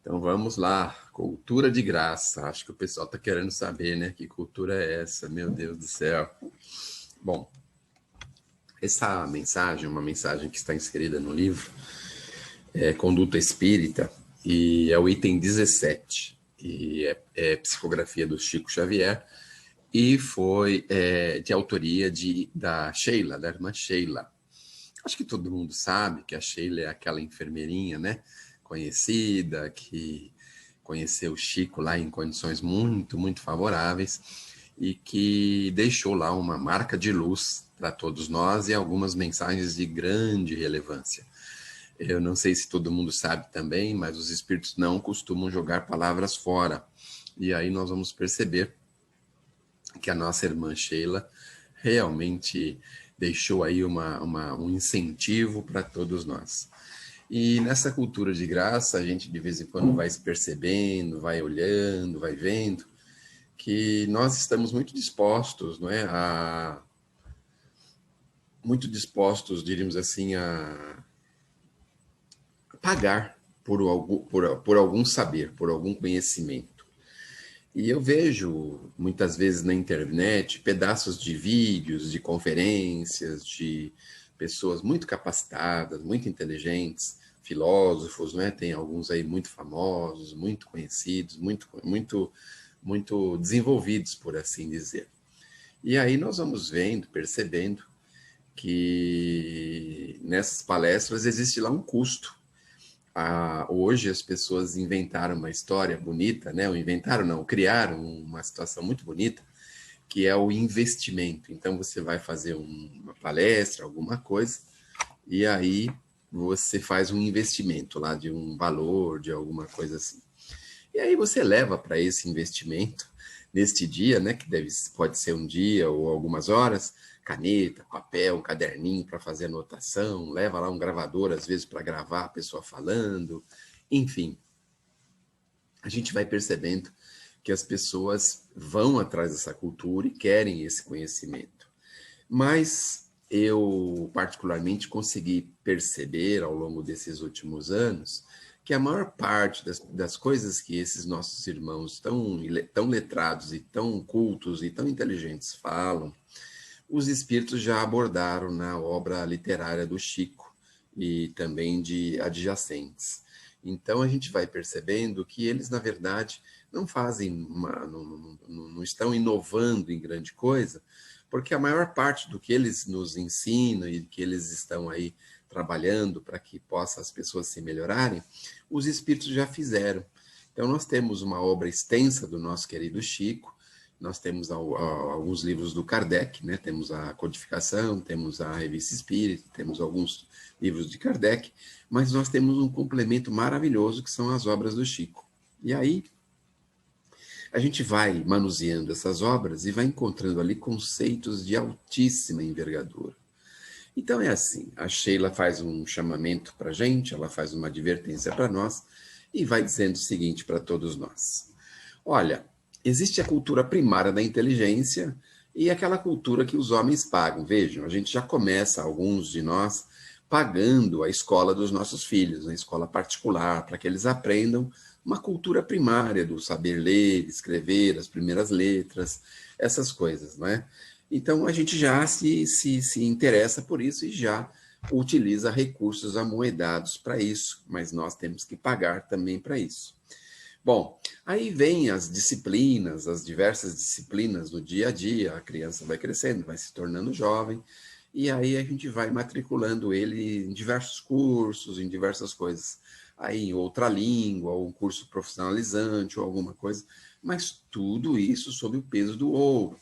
Então vamos lá, cultura de graça. Acho que o pessoal está querendo saber, né? Que cultura é essa? Meu Deus do céu. Bom, essa mensagem, uma mensagem que está inserida no livro, é Conduta Espírita, e é o item 17, e é psicografia do Chico Xavier, e foi de autoria da Sheila, da irmã Sheila. Acho que todo mundo sabe que a Sheila é aquela enfermeirinha, né? Conhecida, que conheceu o Chico lá em condições muito, muito favoráveis e que deixou lá uma marca de luz para todos nós e algumas mensagens de grande relevância. Eu não sei se todo mundo sabe também, mas os espíritos não costumam jogar palavras fora. E aí nós vamos perceber que a nossa irmã Sheila realmente deixou aí um incentivo para todos nós. E nessa cultura de graça, a gente de vez em quando vai se percebendo, vai olhando, vai vendo que nós estamos muito dispostos, não é, muito dispostos, diríamos assim, a pagar por algum saber, por algum conhecimento. E eu vejo, muitas vezes na internet, pedaços de vídeos, de conferências, de pessoas muito capacitadas, muito inteligentes, filósofos, né? Tem alguns aí muito famosos, muito conhecidos, muito desenvolvidos, por assim dizer. E aí nós vamos vendo, percebendo que nessas palestras existe lá um custo. Hoje as pessoas inventaram uma história bonita, né? Ou inventaram, não, criaram uma situação muito bonita, que é o investimento. Então você vai fazer uma palestra, alguma coisa, e aí você faz um investimento lá de um valor, de alguma coisa assim. E aí você leva para esse investimento, neste dia, né, que pode ser um dia ou algumas horas, caneta, papel, um caderninho para fazer anotação, leva lá um gravador, às vezes, para gravar a pessoa falando, enfim. A gente vai percebendo que as pessoas vão atrás dessa cultura e querem esse conhecimento. Mas eu, particularmente, consegui perceber ao longo desses últimos anos que a maior parte das coisas que esses nossos irmãos tão letrados e tão cultos e tão inteligentes falam, os espíritos já abordaram na obra literária do Chico e também de adjacentes. Então a gente vai percebendo que eles, na verdade, não fazem, não estão inovando em grande coisa, porque a maior parte do que eles nos ensinam e que eles estão aí trabalhando para que possa as pessoas se melhorarem, os espíritos já fizeram. Então nós temos uma obra extensa do nosso querido Chico, nós temos alguns livros do Kardec, né? Temos a Codificação, temos a Revista Espírita, temos alguns livros de Kardec, mas nós temos um complemento maravilhoso que são as obras do Chico. E aí a gente vai manuseando essas obras e vai encontrando ali conceitos de altíssima envergadura. Então é assim, a Sheila faz um chamamento para a gente, ela faz uma advertência para nós e vai dizendo o seguinte para todos nós. Olha, existe a cultura primária da inteligência e aquela cultura que os homens pagam. Vejam, a gente já começa, alguns de nós, pagando a escola dos nossos filhos, a escola particular, para que eles aprendam uma cultura primária do saber ler, escrever, as primeiras letras, essas coisas, não é? Então, a gente já se interessa por isso e já utiliza recursos amoedados para isso, mas nós temos que pagar também para isso. Bom, aí vem as disciplinas, as diversas disciplinas do dia a dia, a criança vai crescendo, vai se tornando jovem, e aí a gente vai matriculando ele em diversos cursos, em diversas coisas. Aí em outra língua, ou um curso profissionalizante, ou alguma coisa, mas tudo isso sob o peso do ouro.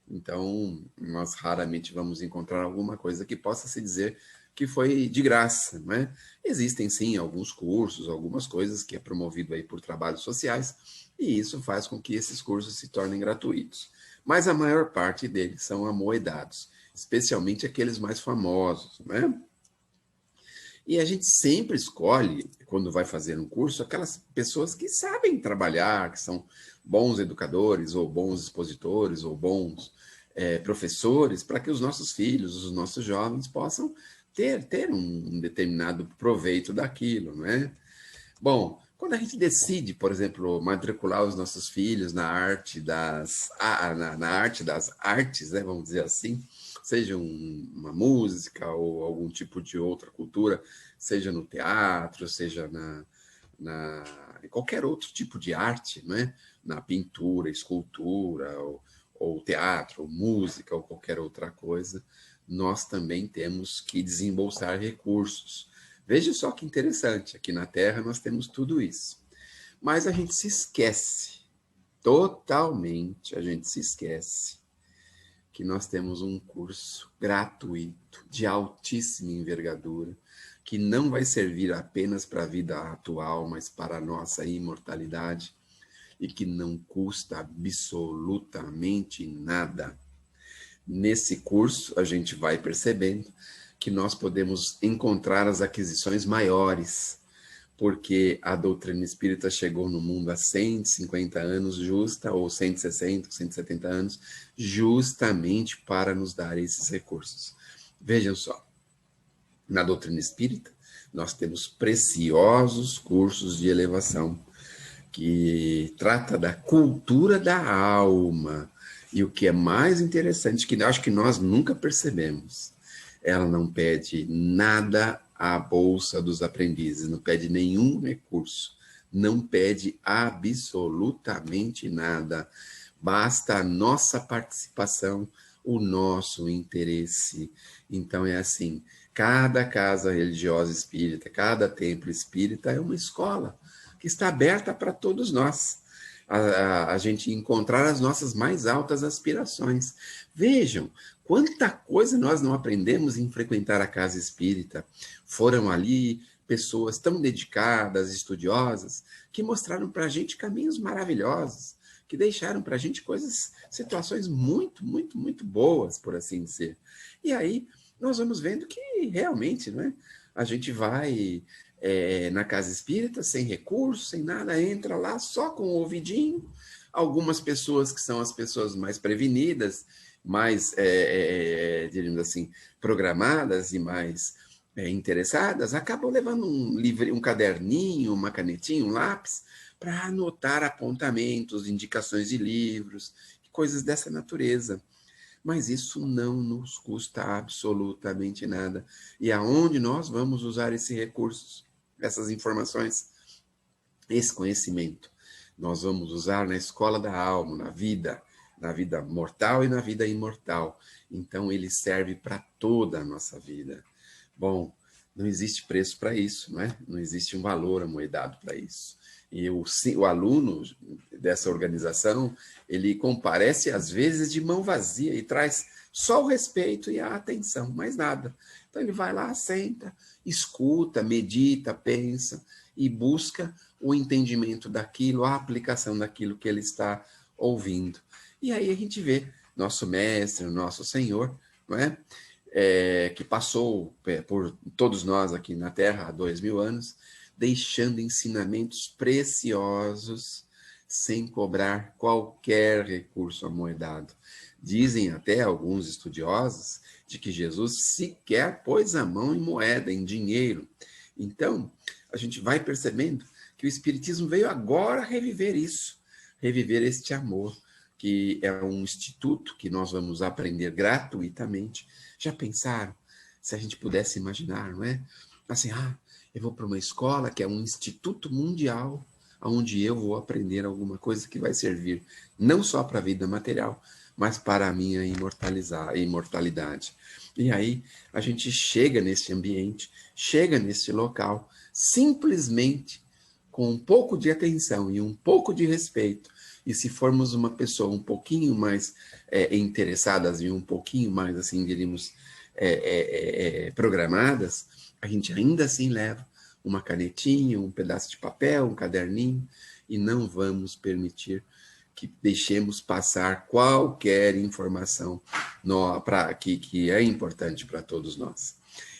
Então, nós raramente vamos encontrar alguma coisa que possa se dizer que foi de graça, não é? Existem, sim, alguns cursos, algumas coisas que é promovido aí por trabalhos sociais, e isso faz com que esses cursos se tornem gratuitos. Mas a maior parte deles são amoedados, especialmente aqueles mais famosos, né? E a gente sempre escolhe, quando vai fazer um curso, aquelas pessoas que sabem trabalhar, que são bons educadores, ou bons expositores, ou bons professores, para que os nossos filhos, os nossos jovens possam ter um determinado proveito daquilo, não é? Bom, Quando a gente decide, por exemplo, matricular os nossos filhos na arte na arte das artes, né, vamos dizer assim, seja uma música ou algum tipo de outra cultura, seja no teatro, seja em qualquer outro tipo de arte, né, na pintura, escultura, ou teatro, ou música, ou qualquer outra coisa, nós também temos que desembolsar recursos. Veja só que interessante, aqui na Terra nós temos tudo isso. Mas a gente se esquece, totalmente a gente se esquece, que nós temos um curso gratuito, de altíssima envergadura, que não vai servir apenas para a vida atual, mas para a nossa imortalidade, e que não custa absolutamente nada. Nesse curso, a gente vai percebendo que nós podemos encontrar as aquisições maiores, porque a doutrina espírita chegou no mundo há 150 anos, ou 160, 170 anos, justamente para nos dar esses recursos. Vejam só, na doutrina espírita, nós temos preciosos cursos de elevação, que trata da cultura da alma. E o que é mais interessante, que acho que nós nunca percebemos, ela não pede nada à bolsa dos aprendizes, não pede nenhum recurso, não pede absolutamente nada. Basta a nossa participação, o nosso interesse. Então é assim, cada casa religiosa espírita, cada templo espírita é uma escola que está aberta para todos nós. A gente encontrar as nossas mais altas aspirações. Vejam, quanta coisa nós não aprendemos em frequentar a casa espírita. Foram ali pessoas tão dedicadas, estudiosas, que mostraram para a gente caminhos maravilhosos, que deixaram para a gente situações muito, muito, muito boas, por assim dizer. E aí nós vamos vendo que realmente, não é? A gente vai na casa espírita, sem recurso, sem nada, entra lá só com o ouvidinho. Algumas pessoas que são as pessoas mais prevenidas, mais, diríamos assim, programadas e mais interessadas, acabam levando um livro, um caderninho, uma canetinha, um lápis, para anotar apontamentos, indicações de livros, coisas dessa natureza. Mas isso não nos custa absolutamente nada. E aonde nós vamos usar esses recursos, essas informações, esse conhecimento? Nós vamos usar na escola da alma, na vida mortal e na vida imortal. Então, ele serve para toda a nossa vida. Bom, não existe preço para isso, não é? Não existe um valor amoedado para isso. E o aluno dessa organização, ele comparece às vezes de mão vazia e traz só o respeito e a atenção, mais nada. Então ele vai lá, senta, escuta, medita, pensa e busca o entendimento daquilo, a aplicação daquilo que ele está ouvindo. E aí a gente vê nosso mestre, nosso Senhor, não é? Que passou por todos nós aqui na Terra há 2000 anos, deixando ensinamentos preciosos, sem cobrar qualquer recurso amoedado. Dizem até alguns estudiosos de que Jesus sequer pôs a mão em moeda, em dinheiro. Então, a gente vai percebendo que o Espiritismo veio agora reviver isso, reviver este amor, que é um instituto que nós vamos aprender gratuitamente. Já pensaram se a gente pudesse imaginar, não é? Assim, eu vou para uma escola que é um instituto mundial, onde eu vou aprender alguma coisa que vai servir não só para a vida material, mas para a minha imortalidade. E aí a gente chega nesse ambiente, chega nesse local, simplesmente com um pouco de atenção e um pouco de respeito. E se formos uma pessoa um pouquinho mais interessadas e um pouquinho mais, assim, diríamos, programadas, a gente ainda assim leva uma canetinha, um pedaço de papel, um caderninho, e não vamos permitir que deixemos passar qualquer informação que é importante para todos nós.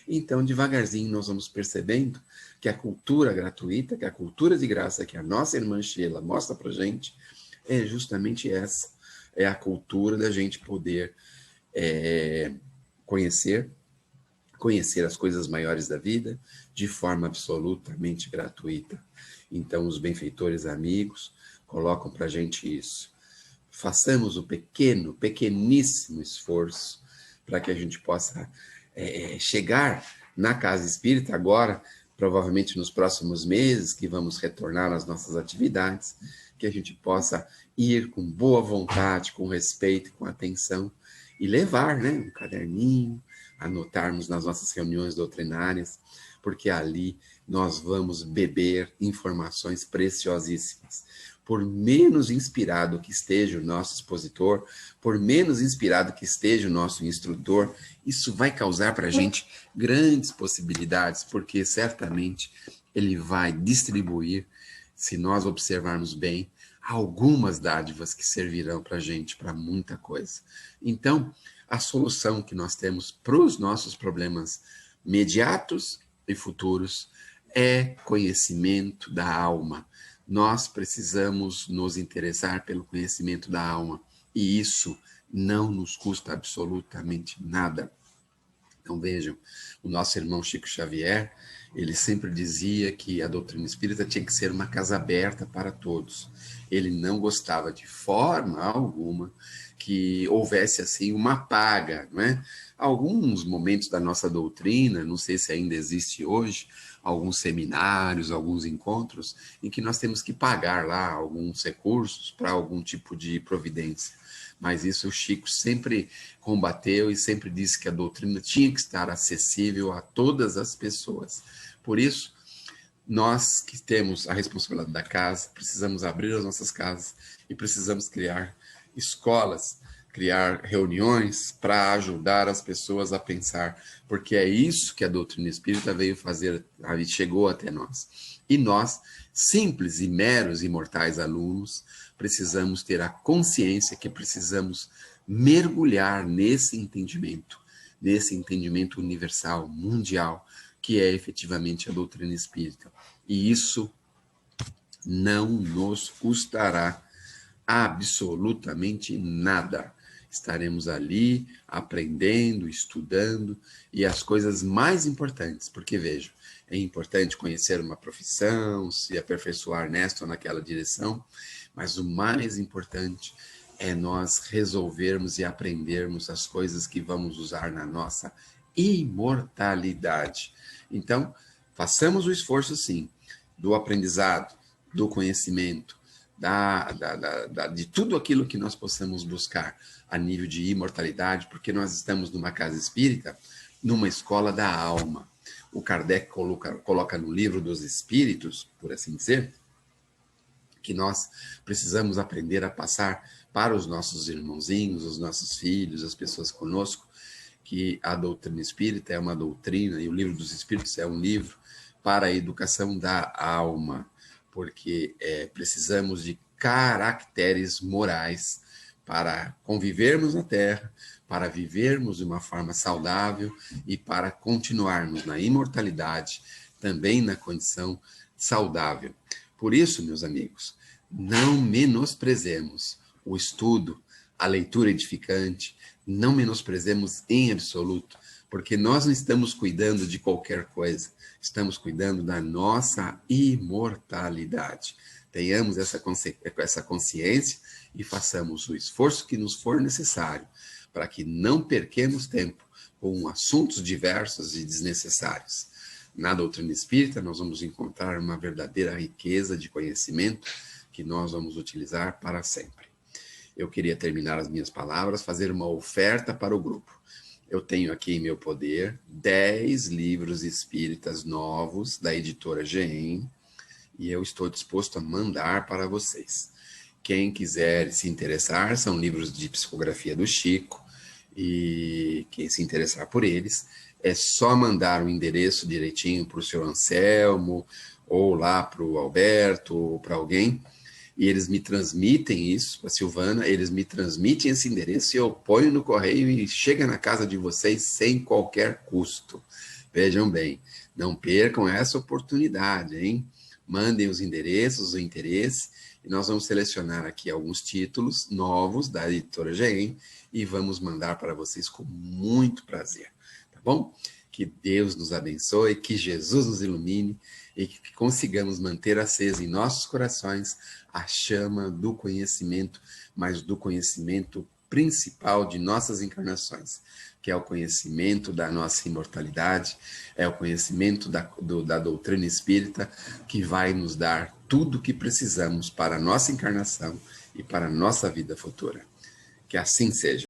Então, devagarzinho, nós vamos percebendo que a cultura gratuita, que a cultura de graça que a nossa irmã Sheila mostra para a gente, é justamente essa. É a cultura da gente poder conhecer conhecer as coisas maiores da vida de forma absolutamente gratuita. Então, os benfeitores amigos colocam para a gente isso. Façamos o pequeníssimo esforço para que a gente possa chegar na casa espírita agora, provavelmente nos próximos meses, que vamos retornar às nossas atividades, que a gente possa ir com boa vontade, com respeito, com atenção, e levar, né, um caderninho, anotarmos nas nossas reuniões doutrinárias, porque ali nós vamos beber informações preciosíssimas. Por menos inspirado que esteja o nosso expositor, por menos inspirado que esteja o nosso instrutor, isso vai causar para a gente grandes possibilidades, porque certamente ele vai distribuir, se nós observarmos bem, algumas dádivas que servirão para a gente para muita coisa. Então, a solução que nós temos para os nossos problemas imediatos e futuros é conhecimento da alma. Nós precisamos nos interessar pelo conhecimento da alma, e isso não nos custa absolutamente nada. Então vejam, o nosso irmão Chico Xavier, ele sempre dizia que a doutrina espírita tinha que ser uma casa aberta para todos. Ele não gostava de forma alguma que houvesse assim uma paga, não é? Alguns momentos da nossa doutrina, não sei se ainda existe hoje, alguns seminários, alguns encontros, em que nós temos que pagar lá alguns recursos para algum tipo de providência. Mas isso o Chico sempre combateu e sempre disse que a doutrina tinha que estar acessível a todas as pessoas. Por isso, nós que temos a responsabilidade da casa, precisamos abrir as nossas casas e precisamos criar escolas, criar reuniões para ajudar as pessoas a pensar, porque é isso que a doutrina espírita veio fazer, chegou até nós. E nós, simples e meros e mortais alunos, precisamos ter a consciência que precisamos mergulhar nesse entendimento universal, mundial, que é efetivamente a doutrina espírita. E isso não nos custará absolutamente nada. Estaremos ali aprendendo, estudando, e as coisas mais importantes, porque veja, é importante conhecer uma profissão, se aperfeiçoar nesta ou naquela direção, mas o mais importante é nós resolvermos e aprendermos as coisas que vamos usar na nossa imortalidade. Então, façamos o esforço, sim, do aprendizado, do conhecimento, de tudo aquilo que nós possamos buscar a nível de imortalidade, porque nós estamos numa casa espírita, numa escola da alma. O Kardec coloca no livro dos Espíritos, por assim dizer, que nós precisamos aprender a passar para os nossos irmãozinhos, os nossos filhos, as pessoas conosco, que a doutrina espírita é uma doutrina, e o livro dos Espíritos é um livro para a educação da alma, porque precisamos de caracteres morais para convivermos na Terra, para vivermos de uma forma saudável e para continuarmos na imortalidade, também na condição saudável. Por isso, meus amigos, não menosprezemos o estudo, a leitura edificante, não menosprezemos em absoluto, porque nós não estamos cuidando de qualquer coisa, estamos cuidando da nossa imortalidade. Tenhamos essa consciência e façamos o esforço que nos for necessário para que não percamos tempo com assuntos diversos e desnecessários. Na doutrina espírita, nós vamos encontrar uma verdadeira riqueza de conhecimento que nós vamos utilizar para sempre. Eu queria terminar as minhas palavras, fazer uma oferta para o grupo. Eu tenho aqui em meu poder 10 livros espíritas novos da editora GEM, e eu estou disposto a mandar para vocês. Quem quiser se interessar, são livros de psicografia do Chico, e quem se interessar por eles, é só mandar o endereço direitinho para o senhor Anselmo, ou lá para o Alberto, ou para alguém, e eles me transmitem isso, para a Silvana, eles me transmitem esse endereço e eu ponho no correio e chega na casa de vocês sem qualquer custo. Vejam bem, não percam essa oportunidade, hein? Mandem os endereços, o interesse, e nós vamos selecionar aqui alguns títulos novos da editora GEM e vamos mandar para vocês com muito prazer, tá bom? Que Deus nos abençoe, que Jesus nos ilumine e que consigamos manter acesa em nossos corações a chama do conhecimento, mas do conhecimento principal de nossas encarnações, que é o conhecimento da nossa imortalidade, é o conhecimento da doutrina espírita, que vai nos dar tudo o que precisamos para a nossa encarnação e para a nossa vida futura. Que assim seja.